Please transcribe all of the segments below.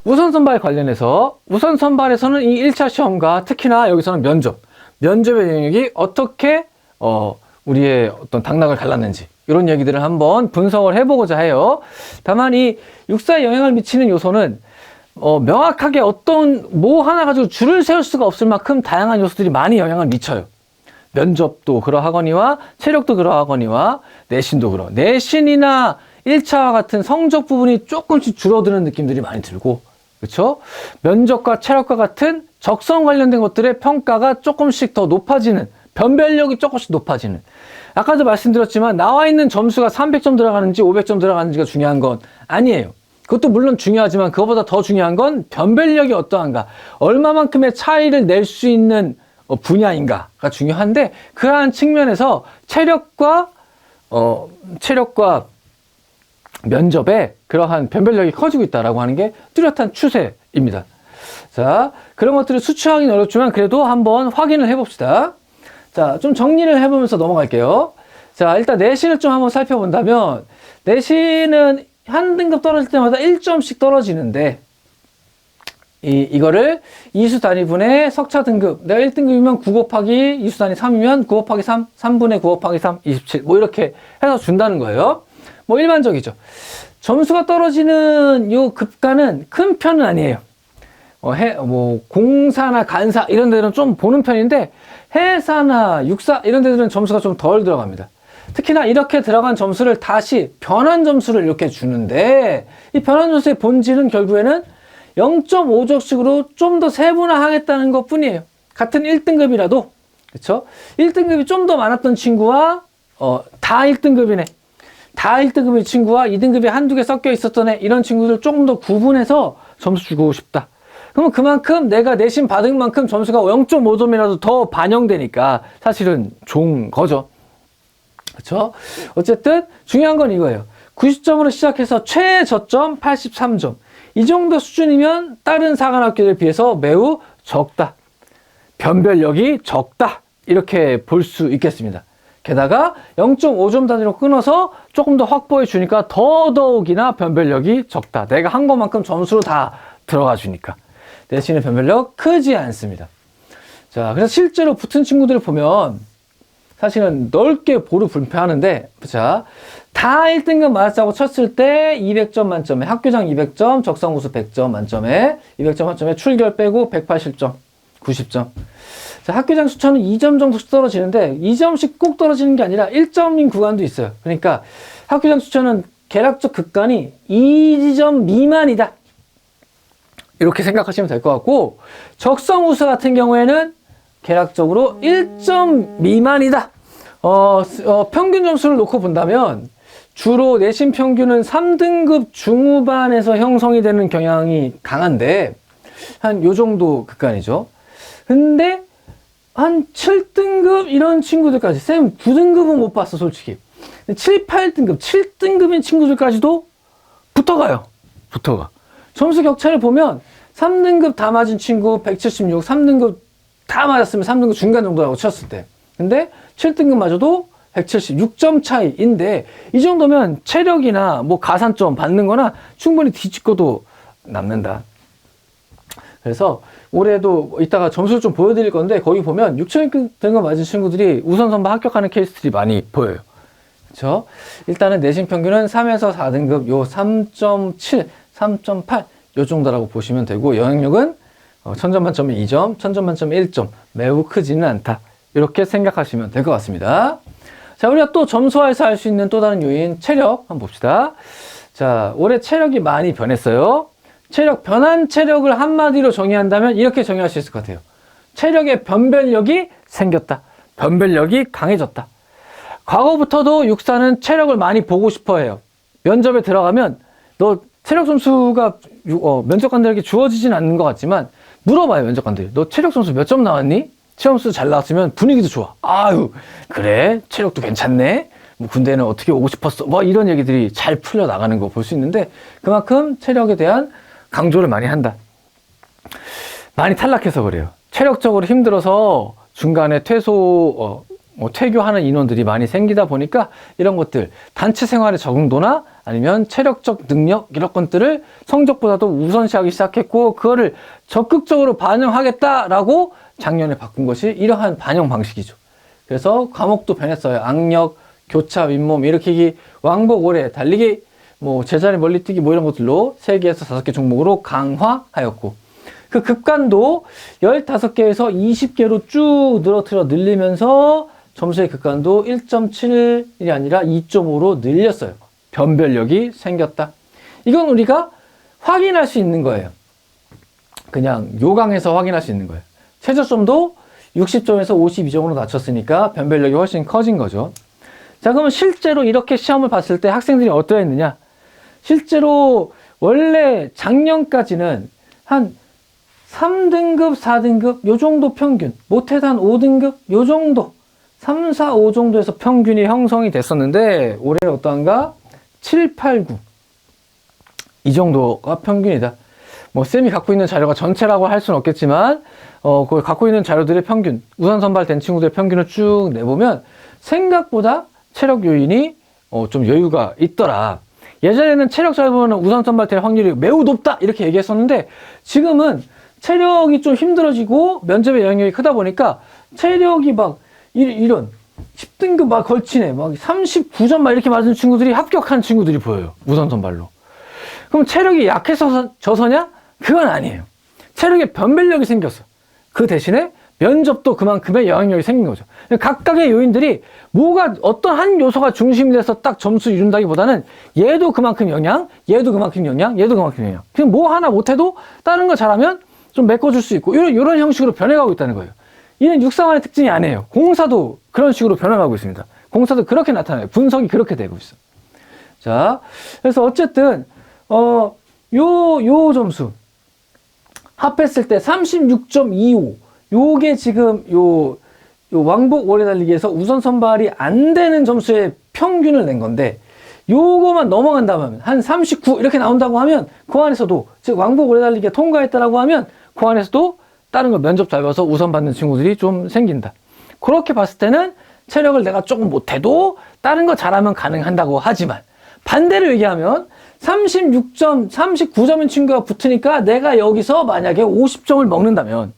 우선 선발 관련해서 우선 선발에서는 이 1차 시험과 특히나 여기서는 면접의 영역이 어떻게 우리의 어떤 당락을 갈랐는지 이런 얘기들을 한번 분석을 해보고자 해요. 다만 이 육사에 영향을 미치는 요소는 명확하게 어떤 뭐 하나 가지고 줄을 세울 수가 없을 만큼 다양한 요소들이 많이 영향을 미쳐요. 면접도 그러하거니와 체력도 그러하거니와 내신도 내신이나 1차와 같은 성적 부분이 조금씩 줄어드는 느낌들이 많이 들고, 그렇죠? 면접과 체력과 같은 적성 관련된 것들의 평가가 조금씩 더 높아지는, 변별력이 조금씩 높아지는. 아까도 말씀드렸지만 나와 있는 점수가 300점 들어가는지 500점 들어가는지가 중요한 건 아니에요. 그것도 물론 중요하지만 그것보다 더 중요한 건 변별력이 어떠한가, 얼마만큼의 차이를 낼 수 있는 분야인가가 중요한데, 그러한 측면에서 체력과 면접에 그러한 변별력이 커지고 있다라고 하는 게 뚜렷한 추세입니다. 자, 그런 것들을 수치하기는 어렵지만 그래도 한번 확인을 해봅시다. 자, 좀 정리를 해보면서 넘어갈게요. 자, 일단 내신을 좀 한번 살펴본다면, 내신은 한 등급 떨어질 때마다 1점씩 떨어지는데, 이거를 이수 단위분의 석차 등급, 내가 1등급이면 9 곱하기 이수 단위 3이면 9 곱하기 3, 3분의 9 곱하기 3, 27, 뭐 이렇게 해서 준다는 거예요. 뭐 일반적이죠. 점수가 떨어지는 요 급가는 큰 편은 아니에요. 공사나 간사 이런 데는 좀 보는 편인데, 해사나 육사 이런 데들은 점수가 좀 덜 들어갑니다. 특히나 이렇게 들어간 점수를 다시 변환 점수를 이렇게 주는데, 이 변환 점수의 본질은 결국에는 0.5점씩으로 좀 더 세분화하겠다는 것 뿐이에요. 같은 1등급이라도, 그쵸? 1등급이 좀 더 많았던 친구와, 다 1등급이네. 다 1등급의 친구와 2등급이 한두 개 섞여 있었던 애, 이런 친구들 조금 더 구분해서 점수 주고 싶다. 그러면 그만큼 내가 내신 받은 만큼 점수가 0.5점이라도 더 반영되니까 사실은 좋은 거죠. 그쵸? 어쨌든 중요한 건 이거예요. 90점으로 시작해서 최저점 83점. 이 정도 수준이면 다른 사관학교에 비해서 매우 적다. 변별력이 적다. 이렇게 볼 수 있겠습니다. 게다가 0.5점 단위로 끊어서 조금 더 확보해 주니까 더더욱이나 변별력이 적다. 내가 한 것만큼 점수로 다 들어가 주니까. 내신의 변별력 크지 않습니다. 자, 그래서 실제로 붙은 친구들을 보면 사실은 넓게 보루 불패하는데, 자, 다 1등급 맞았다고 쳤을 때 200점 만점에, 학교장 200점, 적성우수 100점 만점에, 200점 만점에 출결 빼고 180점, 90점. 자, 학교장 수천은 2점 정도씩 떨어지는데, 2점씩 꼭 떨어지는 게 아니라 1점인 구간도 있어요. 그러니까 학교장 수천은 계략적 극간이 2점 미만이다. 이렇게 생각하시면 될 것 같고, 적성우수 같은 경우에는 계략적으로 1점 미만이다. 평균 점수를 놓고 본다면 주로 내신 평균은 3등급 중후반에서 형성이 되는 경향이 강한데, 한 요 정도 극간이죠. 근데 한 7등급 이런 친구들까지, 쌤 9등급은 못 봤어 솔직히. 7, 8등급, 7등급인 친구들까지도 붙어가. 점수 격차를 보면 3등급 다 맞은 친구 176, 3등급 다 맞았으면 3등급 중간 정도라고 쳤을 때. 근데 7등급마저도 176점 차이인데, 이 정도면 체력이나 뭐 가산점 받는 거나 충분히 뒤집고도 남는다. 그래서 올해도 이따가 점수를 좀 보여드릴 건데, 거기 보면 6,000등급 맞은 친구들이 우선 선발 합격하는 케이스들이 많이 보여요. 그렇죠? 일단은 내신 평균은 3에서 4등급 요 3.7, 3.8 요 정도라고 보시면 되고, 영향력은 1000점 만점에 2점, 1000점 만점에 1점, 매우 크지는 않다. 이렇게 생각하시면 될 것 같습니다. 자, 우리가 또 점수화해서 알 수 있는 또 다른 요인, 체력 한번 봅시다. 자, 올해 체력이 많이 변했어요. 변한 체력을 한마디로 정의한다면 이렇게 정의할 수 있을 것 같아요. 체력의 변별력이 생겼다. 변별력이 강해졌다. 과거부터도 육사는 체력을 많이 보고 싶어 해요. 면접에 들어가면 너 체력 점수가 면접관들에게 주어지진 않는 것 같지만 물어봐요, 면접관들이. 너 체력 점수 몇 점 나왔니? 체력 점수 잘 나왔으면 분위기도 좋아. 아유, 그래? 체력도 괜찮네? 뭐 군대는 어떻게 오고 싶었어? 뭐 이런 얘기들이 잘 풀려 나가는 거 볼 수 있는데, 그만큼 체력에 대한 강조를 많이 한다. 많이 탈락해서 그래요. 체력적으로 힘들어서 중간에 퇴소, 퇴교하는 인원들이 많이 생기다 보니까 이런 것들, 단체 생활의 적응도나 아니면 체력적 능력 이런 것들을 성적보다도 우선시하기 시작했고, 그거를 적극적으로 반영하겠다라고 작년에 바꾼 것이 이러한 반영 방식이죠. 그래서 과목도 변했어요. 악력, 교차, 윗몸, 일으키기, 왕복, 오래, 달리기, 제자리 멀리뛰기 이런 것들로 3개에서 5개 종목으로 강화하였고, 그 급간도 15개에서 20개로 쭉 늘리면서 점수의 급간도 1.7이 아니라 2.5로 늘렸어요. 변별력이 생겼다. 이건 우리가 확인할 수 있는 거예요. 그냥 요강에서 확인할 수 있는 거예요. 최저점도 60점에서 52점으로 낮췄으니까 변별력이 훨씬 커진 거죠. 자, 그러면 실제로 이렇게 시험을 봤을 때 학생들이 어떠했느냐? 실제로 원래 작년까지는 한 3등급, 4등급 요 정도 평균, 못해도 한 5등급 요 정도, 3, 4, 5 정도에서 평균이 형성이 됐었는데 올해는 어떠한가? 7, 8, 9 이 정도가 평균이다. 쌤이 갖고 있는 자료가 전체라고 할 수는 없겠지만 그걸 갖고 있는 자료들의 평균, 우선 선발된 친구들의 평균을 쭉 내보면 생각보다 체력 요인이 좀 여유가 있더라. 예전에는 체력 잘 보면 우선 선발될 확률이 매우 높다 이렇게 얘기했었는데, 지금은 체력이 좀 힘들어지고 면접의 영향력이 크다 보니까 체력이 막 이런 10등급 막 걸치네, 막 39점 막 이렇게 맞은 친구들이 합격한 친구들이 보여요. 우선 선발로. 그럼 체력이 약해서 져서냐? 그건 아니에요. 체력에 변별력이 생겼어. 그 대신에 면접도 그만큼의 영향력이 생긴 거죠. 각각의 요인들이 어떤 한 요소가 중심이 돼서 딱 점수 이룬다기보다는 얘도 그만큼 영향, 얘도 그만큼 영향, 얘도 그만큼 영향. 그냥 뭐 하나 못해도 다른 거 잘하면 좀 메꿔줄 수 있고, 이런 형식으로 변해가고 있다는 거예요. 이는 육상만의 특징이 아니에요. 공사도 그런 식으로 변해가고 있습니다. 공사도 그렇게 나타나요. 분석이 그렇게 되고 있어. 자, 그래서 어쨌든 요 점수 합했을 때 36.25, 요게 지금 요 왕복 오래 달리기에서 우선 선발이 안 되는 점수의 평균을 낸 건데, 요거만 넘어간다면 한 39 이렇게 나온다고 하면 그 안에서도, 즉 왕복 오래 달리기에 통과했다라고 하면 그 안에서도 다른 거 면접 잘 봐서 우선 받는 친구들이 좀 생긴다. 그렇게 봤을 때는 체력을 내가 조금 못해도 다른 거 잘하면 가능한다고 하지만, 반대로 얘기하면 36점, 39점인 친구가 붙으니까 내가 여기서 만약에 50점을 먹는다면,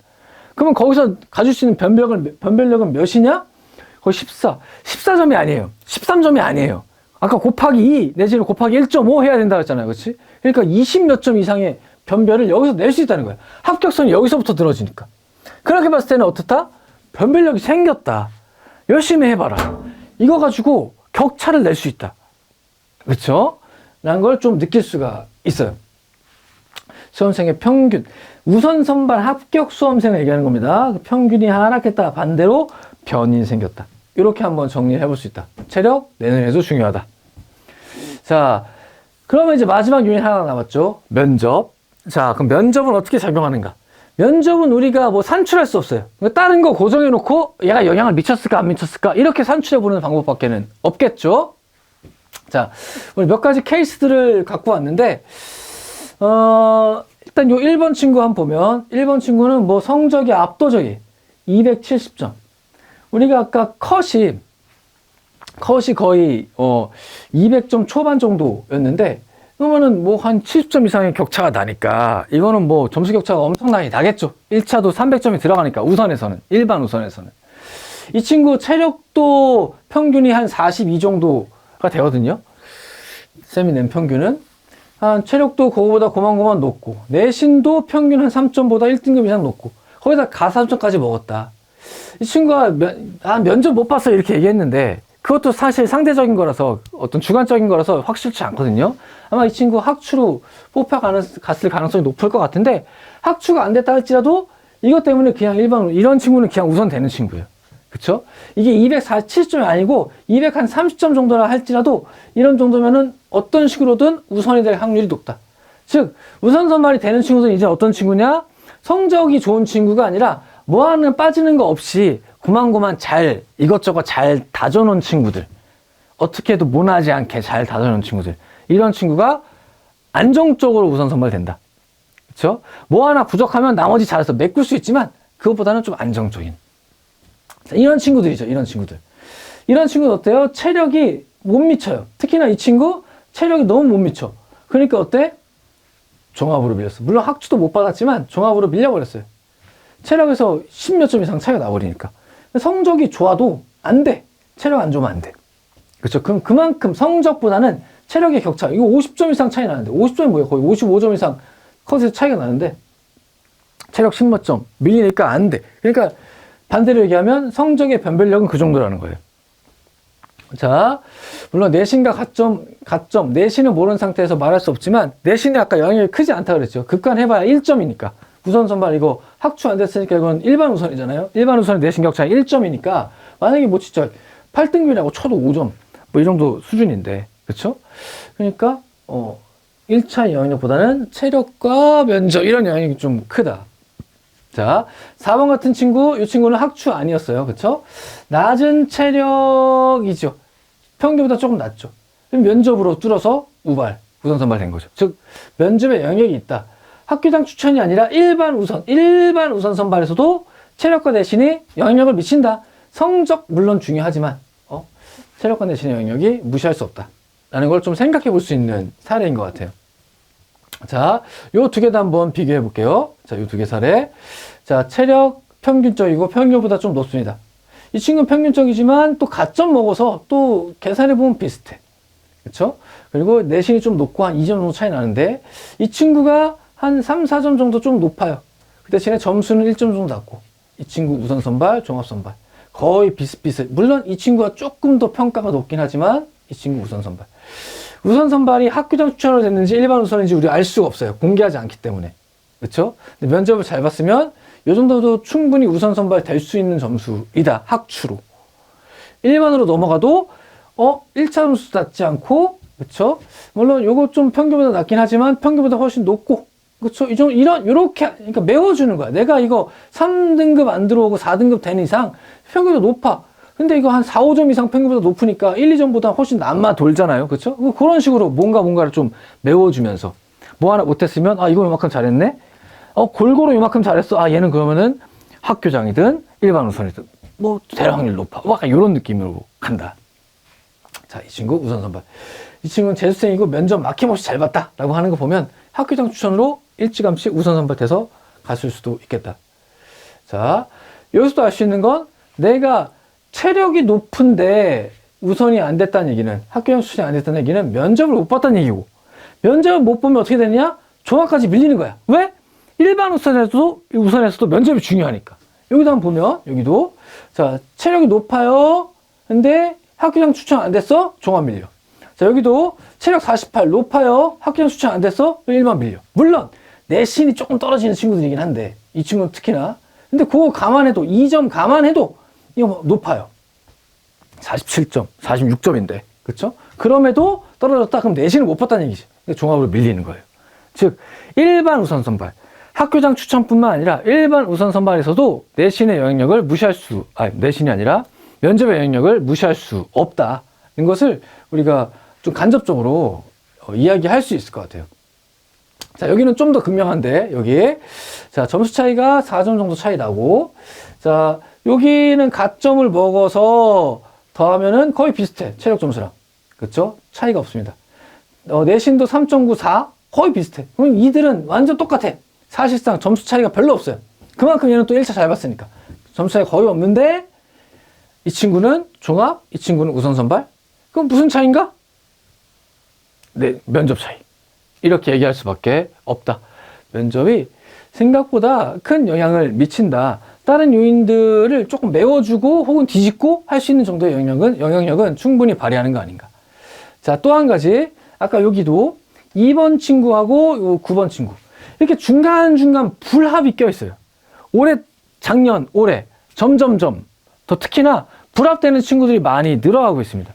그러면 거기서 가질 수 있는 변별력은 몇이냐? 거의 14점이 아니에요. 13점이 아니에요. 아까 곱하기 2 내지는 곱하기 1.5 해야 된다고 했잖아요. 그렇지? 그러니까 20 몇 점 이상의 변별을 여기서 낼 수 있다는 거예요. 합격선이 여기서부터 들어지니까. 그렇게 봤을 때는 어떻다? 변별력이 생겼다. 열심히 해봐라. 이거 가지고 격차를 낼 수 있다. 그렇죠? 라는 걸 좀 느낄 수가 있어요. 수험생의 평균, 우선 선발 합격 수험생을 얘기하는 겁니다. 평균이 하락했다. 반대로 변이 생겼다. 이렇게 한번 정리해 볼 수 있다. 체력, 내년에도 중요하다. 자, 그러면 이제 마지막 요인 하나 남았죠. 면접. 자, 그럼 면접은 어떻게 작용하는가? 면접은 우리가 산출할 수 없어요. 다른 거 고정해 놓고 얘가 영향을 미쳤을까 안 미쳤을까 이렇게 산출해 보는 방법밖에는 없겠죠. 자, 우리 몇 가지 케이스들을 갖고 왔는데, 일단 요 1번 친구 한번 보면, 1번 친구는 성적이 압도적이 270점. 우리가 아까 컷이 거의 200점 초반 정도였는데, 그러면은 한 70점 이상의 격차가 나니까 이거는 점수 격차가 엄청나게 나겠죠. 1차도 300점이 들어가니까, 우선에서는, 일반 우선에서는. 이 친구 체력도 평균이 한 42 정도가 되거든요. 쌤이 낸 평균은 한 체력도 그거보다 고만고만 높고, 내신도 평균 한 3점보다 1등급 이상 높고, 거기다 가산점까지 먹었다. 이 친구가 면접 못 봤어 이렇게 얘기했는데, 그것도 사실 상대적인 거라서, 어떤 주관적인 거라서 확실치 않거든요. 아마 이 친구 학추로 갔을 가능성이 높을 것 같은데, 학추가 안 됐다 할지라도 이것 때문에 그냥 이런 친구는 그냥 우선 되는 친구예요. 그쵸? 이게 240점이 아니고 230점 정도라 할지라도 이런 정도면은 어떤 식으로든 우선이 될 확률이 높다. 즉, 우선 선발이 되는 친구들은 이제 어떤 친구냐? 성적이 좋은 친구가 아니라 하나 빠지는 거 없이 고만고만 이것저것 잘 다져놓은 친구들. 어떻게 해도 모나지 않게 잘 다져놓은 친구들. 이런 친구가 안정적으로 우선 선발된다. 그쵸? 하나 부족하면 나머지 잘해서 메꿀 수 있지만, 그것보다는 좀 안정적인. 이런 친구들이죠, 이런 친구들. 이런 친구는 어때요? 체력이 못 미쳐요. 특히나 이 친구 체력이 너무 못 미쳐. 그러니까 어때? 종합으로 밀렸어. 물론 학추도 못 받았지만 종합으로 밀려버렸어요. 체력에서 10몇 점 이상 차이가 나버리니까. 성적이 좋아도 안 돼. 체력 안 좋으면 안 돼. 그렇죠? 그럼 그만큼 성적보다는 체력의 격차. 이거 50점 이상 차이 나는데 50점이 뭐예요? 거의 55점 이상 컷에서 차이가 나는데 체력 10몇 점 밀리니까 안 돼. 그러니까 반대로 얘기하면 성적의 변별력은 그 정도라는 거예요. 자, 물론 내신과 가점, 내신을 모르는 상태에서 말할 수 없지만 내신이 아까 영향력이 크지 않다 그랬죠. 급간해봐야 1점이니까. 우선 선발 이거 학추 안 됐으니까 이건 일반 우선이잖아요. 일반 우선의 내신 격차가 1점이니까 만약에 뭐 진짜 8등급이라고 쳐도 5점 뭐 이 정도 수준인데 그렇죠? 그러니까 1차 영향력보다는 체력과 면접 이런 영향력이 좀 크다. 자, 4번 같은 친구, 이 친구는 학추 아니었어요. 그쵸? 낮은 체력이죠. 평균보다 조금 낮죠. 그럼 면접으로 뚫어서 우선 선발 된 거죠. 즉, 면접에 영역이 있다. 학교장 추천이 아니라 일반 우선 선발에서도 체력과 내신이 영향력을 미친다. 성적 물론 중요하지만, 체력과 내신의 영역이 무시할 수 없다. 라는 걸 좀 생각해 볼 수 있는 사례인 것 같아요. 자, 요 두 개도 한번 비교해 볼게요. 자, 요 두 개 사례. 자, 체력 평균적이고 평균보다 좀 높습니다. 이 친구는 평균적이지만 또 가점 먹어서 또 계산해 보면 비슷해. 그렇죠? 그리고 내신이 좀 높고 한 2점 정도 차이 나는데 이 친구가 한 3, 4점 정도 좀 높아요. 그 대신에 점수는 1점 정도 낮고 이 친구 우선 선발, 종합 선발 거의 비슷비슷해. 물론 이 친구가 조금 더 평가가 높긴 하지만 이 친구 우선 선발. 우선 선발이 학교장 추천으로 됐는지 일반 우선인지 우리 알 수가 없어요. 공개하지 않기 때문에. 그렇죠? 근데 면접을 잘 봤으면 이 정도도 충분히 우선 선발 될 수 있는 점수이다. 학추로. 일반으로 넘어가도 1차 점수 낮지 않고 그렇죠? 물론 요거 좀 평균보다 낮긴 하지만 평균보다 훨씬 높고 그렇죠? 요렇게 그러니까 메워주는 거야. 내가 이거 3등급 안 들어오고 4등급 되는 이상 평균보다 높아. 근데 이거 한 4, 5점 이상 평균보다 높으니까 1, 2점보다 훨씬 남아 돌잖아요. 그렇죠? 그런 식으로 뭔가를 좀 메워주면서 뭐 하나 못했으면 이거 요만큼 잘했네? 골고루 요만큼 잘했어. 얘는 그러면은 학교장이든 일반 우선이든 뭐 대략 확률 높아. 약간 이런 느낌으로 간다. 자, 이 친구 우선 선발. 이 친구는 재수생이고 면접 막힘없이 잘 봤다 라고 하는 거 보면 학교장 추천으로 일찌감치 우선 선발돼서 갔을 수도 있겠다. 자, 여기서도 알 수 있는 건 내가 체력이 높은데 우선이 안 됐다는 얘기는 학교장 추천이 안 됐다는 얘기는 면접을 못 봤다는 얘기고 면접을 못 보면 어떻게 되느냐? 종합까지 밀리는 거야. 왜? 일반 우선에서도 면접이 중요하니까. 여기도 한번 보면 여기도 자 체력이 높아요. 근데 학교장 추천 안 됐어? 종합 밀려. 자 여기도 체력 48 높아요. 학교장 추천 안 됐어? 일반 밀려. 물론 내신이 조금 떨어지는 친구들이긴 한데 이 친구는 특히나 근데 그거 감안해도 2점 감안해도 이거 뭐 높아요. 47점, 46점인데. 그쵸? 그럼에도 떨어졌다? 그럼 내신을 못 봤다는 얘기지. 종합으로 밀리는 거예요. 즉, 일반 우선 선발. 학교장 추천뿐만 아니라 일반 우선 선발에서도 내신의 영향력을 내신이 아니라 면접의 영향력을 무시할 수 없다는 것을 우리가 좀 간접적으로 이야기할 수 있을 것 같아요. 자, 여기는 좀 더 극명한데, 여기에. 자, 점수 차이가 4점 정도 차이 나고, 자, 여기는 가점을 먹어서 더하면은 거의 비슷해. 체력 점수랑. 그쵸? 차이가 없습니다. 내신도 3.94 거의 비슷해. 그럼 이들은 완전 똑같아. 사실상 점수 차이가 별로 없어요. 그만큼 얘는 또 1차 잘 봤으니까. 점수 차이가 거의 없는데 이 친구는 종합, 이 친구는 우선 선발. 그럼 무슨 차이인가? 네, 면접 차이. 이렇게 얘기할 수밖에 없다. 면접이 생각보다 큰 영향을 미친다. 다른 요인들을 조금 메워주고 혹은 뒤집고 할 수 있는 정도의 영향력은 충분히 발휘하는 거 아닌가. 자, 또 한 가지. 아까 여기도 2번 친구하고 요 9번 친구. 이렇게 중간중간 불합이 껴있어요. 작년, 올해 점점점 더 특히나 불합되는 친구들이 많이 늘어가고 있습니다.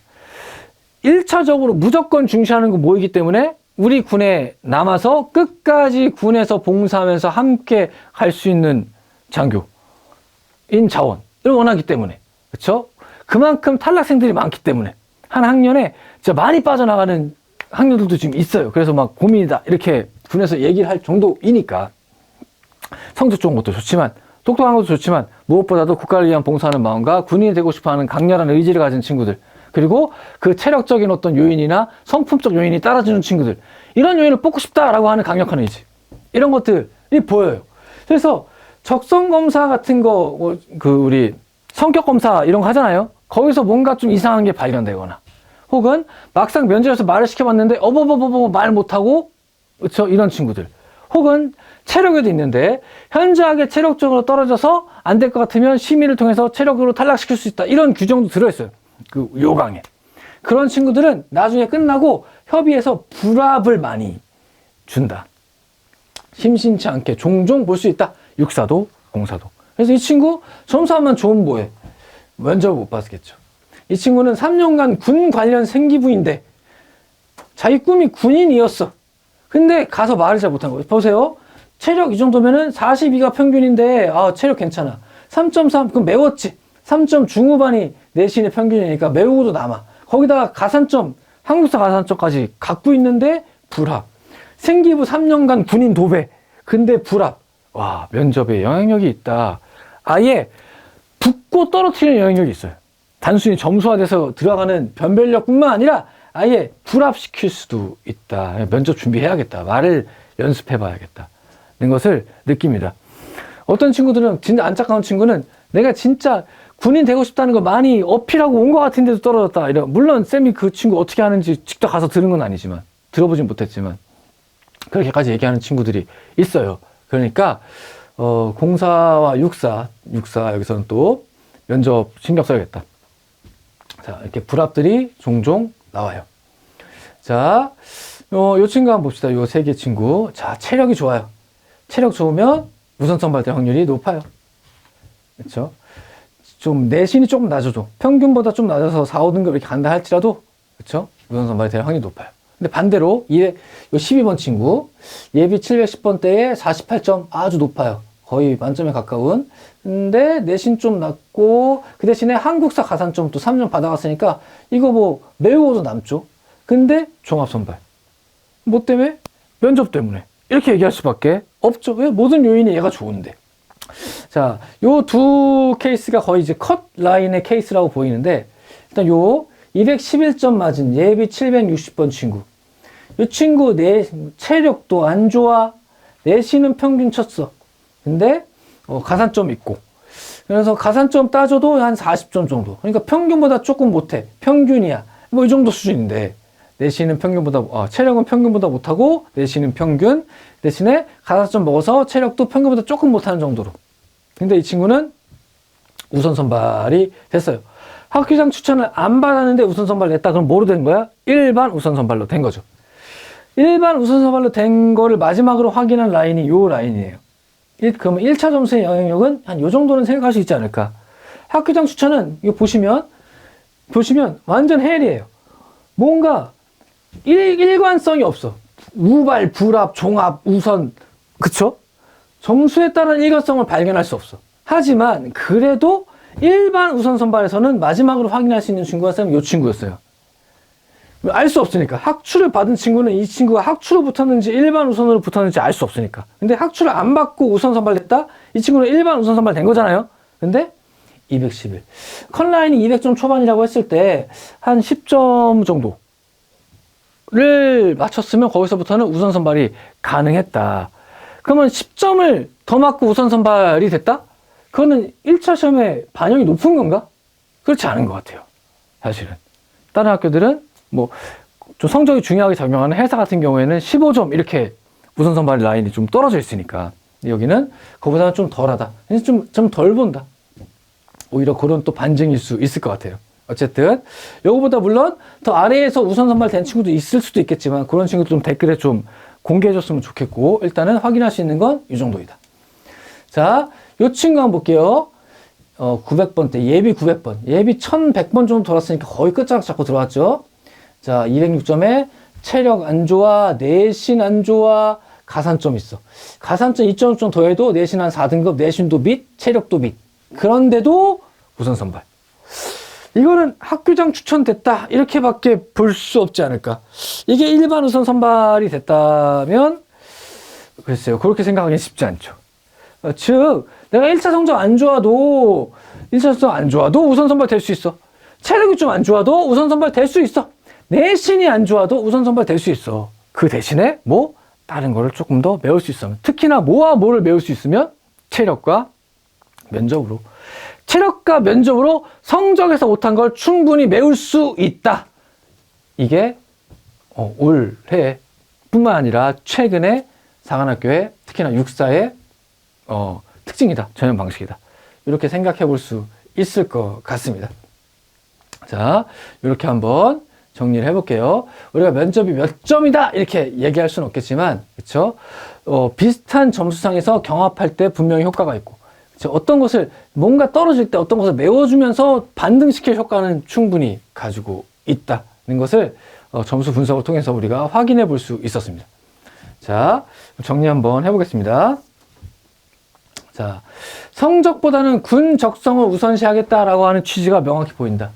1차적으로 무조건 중시하는 거 뭐이기 때문에 우리 군에 남아서 끝까지 군에서 봉사하면서 함께 갈 수 있는 장교인 자원을 원하기 때문에 그렇죠? 그만큼 탈락생들이 많기 때문에 한 학년에 진짜 많이 빠져나가는 학년들도 지금 있어요. 그래서 막 고민이다 이렇게 군에서 얘기를 할 정도이니까 성적 좋은 것도 좋지만 똑똑한 것도 좋지만 무엇보다도 국가를 위한 봉사하는 마음과 군인이 되고 싶어하는 강렬한 의지를 가진 친구들, 그리고 그 체력적인 어떤 요인이나 성품적 요인이 따라주는 친구들, 이런 요인을 뽑고 싶다라고 하는 강력한 의지, 이런 것들이 보여요. 그래서 적성검사 같은 거, 우리 성격검사 이런 거 하잖아요. 거기서 뭔가 좀 이상한 게 발견되거나, 혹은 막상 면접에서 말을 시켜봤는데 어버버버버 말 못하고, 그렇죠? 이런 친구들. 혹은 체력에도 있는데 현저하게 체력적으로 떨어져서 안 될 것 같으면 심의를 통해서 체력으로 탈락시킬 수 있다, 이런 규정도 들어있어요, 그 요강에. 그런 친구들은 나중에 끝나고 협의에서 불합을 많이 준다. 심심치 않게 종종 볼 수 있다. 육사도 공사도. 그래서 이 친구 점수하면 좋으면 뭐해? 면접을 못 봤겠죠. 이 친구는 3년간 군 관련 생기부인데 자기 꿈이 군인이었어. 근데 가서 말을 잘 못한 거예요. 보세요. 체력 이 정도면은 42가 평균인데, 체력 괜찮아. 3.3, 그럼 메웠지. 3점 중후반이 내신의 평균이니까 메우고도 남아. 거기다가 가산점, 한국사 가산점까지 갖고 있는데 불합. 생기부 3년간 군인 도배. 근데 불합. 와, 면접에 영향력이 있다. 아예 붙고 떨어뜨리는 영향력이 있어요. 단순히 점수화돼서 들어가는 변별력뿐만 아니라 아예 불합시킬 수도 있다. 면접 준비해야겠다. 말을 연습해봐야겠다. 는 것을 느낍니다. 어떤 친구들은, 진짜 안타까운 친구는 내가 진짜 군인 되고 싶다는 거 많이 어필하고 온 것 같은데도 떨어졌다. 물론 쌤이 그 친구 어떻게 하는지 직접 가서 들은 건 아니지만, 들어보진 못했지만 그렇게까지 얘기하는 친구들이 있어요. 그러니까 공사와 육사 여기서는 또 면접 신경 써야겠다. 자, 이렇게 불합들이 종종 나와요. 자, 요 친구 한번 봅시다. 요 세 개 친구. 자, 체력이 좋아요. 체력 좋으면 우선 선발될 확률이 높아요. 그렇죠? 좀 내신이 조금 낮아도, 평균보다 좀 낮아서 4, 5등급 이렇게 간다 할지라도, 그렇죠? 우선 선발될 확률이 높아요. 근데 반대로 요 12번 친구, 예비 710번대에 48점, 아주 높아요. 거의 만점에 가까운. 근데 내신 좀 낮고, 그 대신에 한국사 가산점 또 3점 받아갔으니까 이거 뭐 메우고도 남죠. 근데 종합선발. 뭐 때문에? 면접 때문에. 이렇게 얘기할 수밖에 없죠. 왜? 모든 요인이 얘가 좋은데. 자, 요 두 케이스가 거의 이제 컷 라인의 케이스라고 보이는데, 일단 요 211점 맞은 예비 760번 친구. 이 친구 체력도 안 좋아. 내신은 평균 쳤어. 근데 가산점 있고. 그래서 가산점 따져도 한 40점 정도. 그러니까 평균보다 조금 못해. 평균이야. 뭐 이 정도 수준인데, 내신은 평균보다, 체력은 평균보다 못하고, 내신은 평균. 대신에 가산점 먹어서 체력도 평균보다 조금 못하는 정도로. 근데 이 친구는 우선 선발이 됐어요. 학교장 추천을 안 받았는데 우선 선발 냈다. 그럼 뭐로 된 거야? 일반 우선 선발로 된 거죠. 일반 우선 선발로 된 거를 마지막으로 확인한 라인이 요 라인이에요. 그러면 1차 점수의 영향력은 한 요 정도는 생각할 수 있지 않을까. 학교장 추천은 이거 보시면 완전 헬이에요. 뭔가 일관성이 없어. 우발, 불합, 종합, 우선, 그쵸? 점수에 따른 일관성을 발견할 수 없어. 하지만 그래도 일반 우선 선발에서는 마지막으로 확인할 수 있는 친구가 이 친구였어요. 알 수 없으니까. 학추를 받은 친구는 이 친구가 학추로 붙었는지 일반 우선으로 붙었는지 알 수 없으니까. 근데 학추를 안 받고 우선 선발됐다? 이 친구는 일반 우선 선발 된 거잖아요. 근데 211. 컷라인이 200점 초반이라고 했을 때 한 10점 정도를 맞췄으면 거기서부터는 우선 선발이 가능했다. 그러면 10점을 더 맞고 우선 선발이 됐다? 그거는 1차 시험에 반영이 높은 건가? 그렇지 않은 것 같아요. 사실은. 다른 학교들은 뭐 좀 성적이 중요하게 작용하는 회사 같은 경우에는 15점 이렇게 우선 선발 라인이 좀 떨어져 있으니까 여기는 그거보다는 좀 덜하다. 좀 덜 본다. 오히려 그런 또 반증일 수 있을 것 같아요. 어쨌든 요거보다 물론 더 아래에서 우선 선발 된 친구도 있을 수도 있겠지만 그런 친구도 좀 댓글에 좀 공개해 줬으면 좋겠고 일단은 확인할 수 있는 건 이 정도이다. 자, 요 친구 한번 볼게요. 900번 때 예비 900번 예비 1100번 정도 돌았으니까 거의 끝자락 잡고 들어왔죠. 자, 206점에 체력 안 좋아, 내신 안 좋아, 가산점 있어. 가산점 2.5점 더해도 내신 한 4등급, 내신도 및, 체력도 및. 그런데도 우선 선발. 이거는 학교장 추천됐다 이렇게밖에 볼 수 없지 않을까. 이게 일반 우선 선발이 됐다면 글쎄요, 그렇게 생각하기는 쉽지 않죠. 즉 내가 1차 성적 안 좋아도 1차 성적 안 좋아도 우선 선발 될 수 있어. 체력이 좀 안 좋아도 우선 선발 될 수 있어. 내신이 안 좋아도 우선 선발 될 수 있어. 그 대신에 뭐 다른 거를 조금 더 배울 수 있으면, 특히나 뭐와 뭐를 배울 수 있으면 체력과 면접으로, 체력과 면접으로 성적에서 못한 걸 충분히 메울 수 있다. 이게 올해 뿐만 아니라 최근에 상한학교의 특히나 육사의 특징이다. 전형 방식이다. 이렇게 생각해 볼 수 있을 것 같습니다. 자, 이렇게 한번 정리를 해볼게요. 우리가 면접이 몇 점이다 이렇게 얘기할 수는 없겠지만, 그렇죠? 비슷한 점수상에서 경합할 때 분명히 효과가 있고, 그렇죠? 어떤 것을 뭔가 떨어질 때 어떤 것을 메워주면서 반등시킬 효과는 충분히 가지고 있다는 것을 점수 분석을 통해서 우리가 확인해 볼 수 있었습니다. 자, 정리 한번 해보겠습니다. 자, 성적보다는 군 적성을 우선시하겠다라고 하는 취지가 명확히 보인다.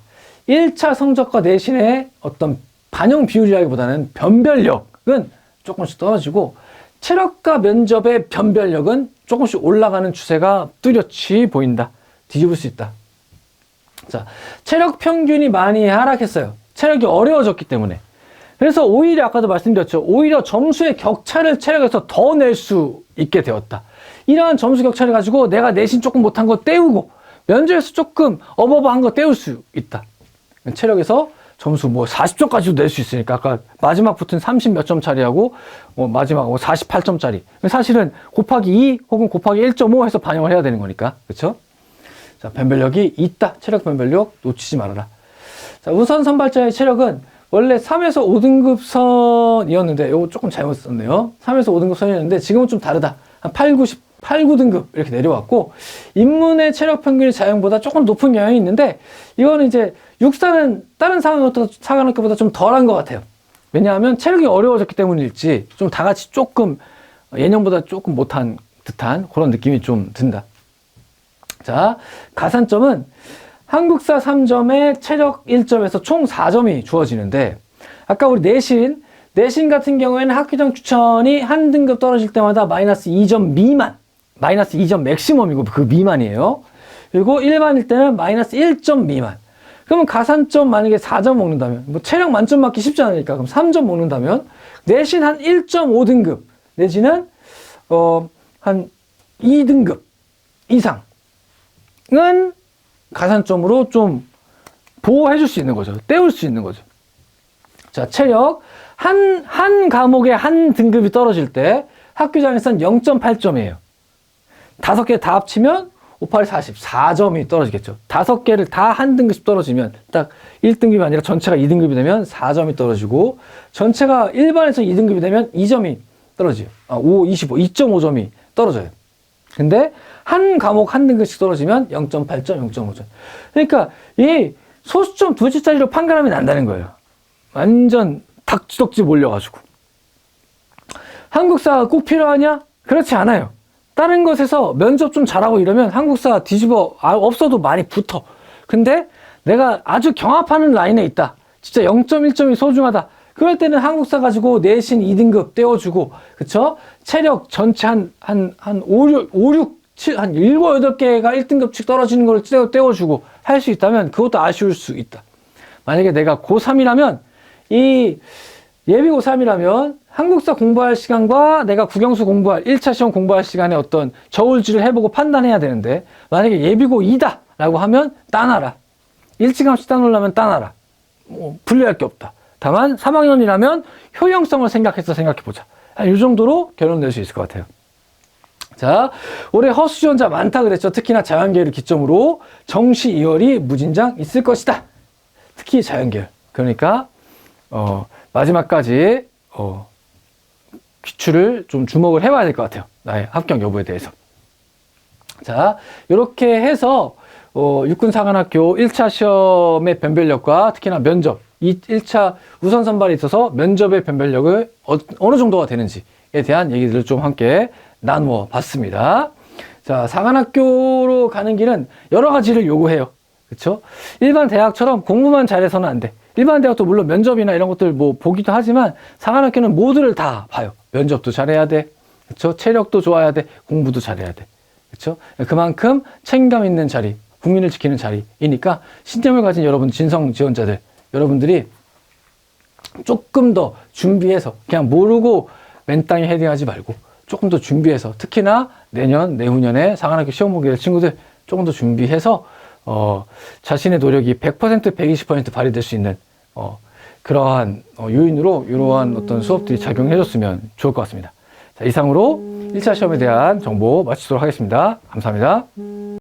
1차 성적과 내신의 어떤 반영 비율이라기보다는 변별력은 조금씩 떨어지고, 체력과 면접의 변별력은 조금씩 올라가는 추세가 뚜렷이 보인다. 뒤집을 수 있다. 자, 체력 평균이 많이 하락했어요. 체력이 어려워졌기 때문에. 그래서 오히려 아까도 말씀드렸죠. 오히려 점수의 격차를 체력에서 더 낼 수 있게 되었다. 이러한 점수 격차를 가지고 내가 내신 조금 못한 거 떼우고 면접에서 조금 어버버한 거 떼울 수 있다. 체력에서 점수 뭐 40점까지도 낼 수 있으니까, 아까 마지막 붙은 30 몇 점짜리하고 마지막 48점짜리 사실은 곱하기 2 혹은 곱하기 1.5 해서 반영을 해야 되는 거니까, 그렇죠? 자, 변별력이 있다. 체력 변별력 놓치지 말아라. 자, 우선 선발자의 체력은 원래 3에서 5등급 선이었는데, 이거 조금 잘못 썼네요. 3에서 5등급 선이었는데 지금은 좀 다르다. 한 8, 9등급 이렇게 내려왔고, 인문의 체력 평균이 자연보다 조금 높은 영향이 있는데, 이거는 이제 육사는 다른 상한학교보다 좀 덜한 것 같아요. 왜냐하면 체력이 어려워졌기 때문일지 좀 다 같이 조금 예년보다 조금 못한 듯한 그런 느낌이 좀 든다. 자, 가산점은 한국사 3점에 체력 1점에서 총 4점이 주어지는데, 아까 우리 내신 같은 경우에는 학교장 추천이 한 등급 떨어질 때마다 마이너스 2점 미만, 마이너스 2점 맥시멈이고 그 미만이에요. 그리고 일반일 때는 마이너스 1점 미만. 그러면 가산점 만약에 4점 먹는다면, 뭐 체력 만점 맞기 쉽지 않으니까 그럼 3점 먹는다면, 내신 한 1.5등급 내지는 한 2등급 이상은 가산점으로 좀 보호해 줄 수 있는 거죠. 떼울 수 있는 거죠. 자, 체력 한 과목에 한 등급이 떨어질 때 학교장에서는 0.8점이에요. 5개 다 합치면 5, 8, 44점이 떨어지겠죠. 5개를 다 한 등급씩 떨어지면, 딱 1등급이 아니라 전체가 2등급이 되면 4점이 떨어지고, 전체가 일반에서 2등급이 되면 2점이 떨어져요. 2.5점이 떨어져요. 근데 한 과목 한 등급씩 떨어지면 0.8점, 0.5점. 그러니까 이 소수점 2개짜리로 판가름이 난다는 거예요. 완전 닥지덕지 몰려가지고. 한국사가 꼭 필요하냐? 그렇지 않아요. 다른 것에서 면접 좀 잘하고 이러면 한국사 뒤집어 없어도 많이 붙어. 근데 내가 아주 경합하는 라인에 있다. 진짜 0.1점이 소중하다. 그럴 때는 한국사 가지고 내신 2등급 떼어주고, 그쵸? 체력 전체 한 5, 6, 7, 한 7, 8개가 1등급씩 떨어지는 걸 떼어주고 할 수 있다면 그것도 아쉬울 수 있다. 만약에 내가 고3이라면, 이 예비 고3이라면 한국사 공부할 시간과 내가 국영수 공부할 1차 시험 공부할 시간에 어떤 저울질을 해보고 판단해야 되는데, 만약에 예비고 2다 라고 하면 따놔라. 일찌감치 따놓으려면 따놔라. 분리할 게 없다. 다만 3학년이라면 효용성을 생각해서 생각해보자. 이 정도로 결론 낼 수 있을 것 같아요. 자, 올해 허수지원자 많다 그랬죠. 특히나 자연계를 기점으로 정시 2월이 무진장 있을 것이다. 특히 자연계열. 그러니까 마지막까지 귀추를 좀 주목을 해봐야 될 것 같아요. 나의 합격 여부에 대해서. 자, 이렇게 해서 육군사관학교 1차 시험의 변별력과 특히나 면접, 1차 우선 선발에 있어서 면접의 변별력을 어느 정도가 되는지에 대한 얘기들을 좀 함께 나누어 봤습니다. 자, 사관학교로 가는 길은 여러 가지를 요구해요. 그렇죠? 일반 대학처럼 공부만 잘해서는 안 돼. 일반 대학도 물론 면접이나 이런 것들 뭐 보기도 하지만 사관학교는 모두를 다 봐요. 면접도 잘해야 돼. 그렇죠? 체력도 좋아야 돼. 공부도 잘해야 돼. 그렇죠? 그만큼 책임감 있는 자리, 국민을 지키는 자리이니까 신념을 가진 여러분 진성 지원자들, 여러분들이 조금 더 준비해서 그냥 모르고 맨땅에 헤딩하지 말고 조금 더 준비해서 특히나 내년, 내후년에 상한학교 시험 보게 될 친구들 조금 더 준비해서 자신의 노력이 100%, 120% 발휘될 수 있는 그러한 요인으로 이러한 어떤 수업들이 작용해줬으면 좋을 것 같습니다. 자, 이상으로 1차 시험에 대한 정보 마치도록 하겠습니다. 감사합니다.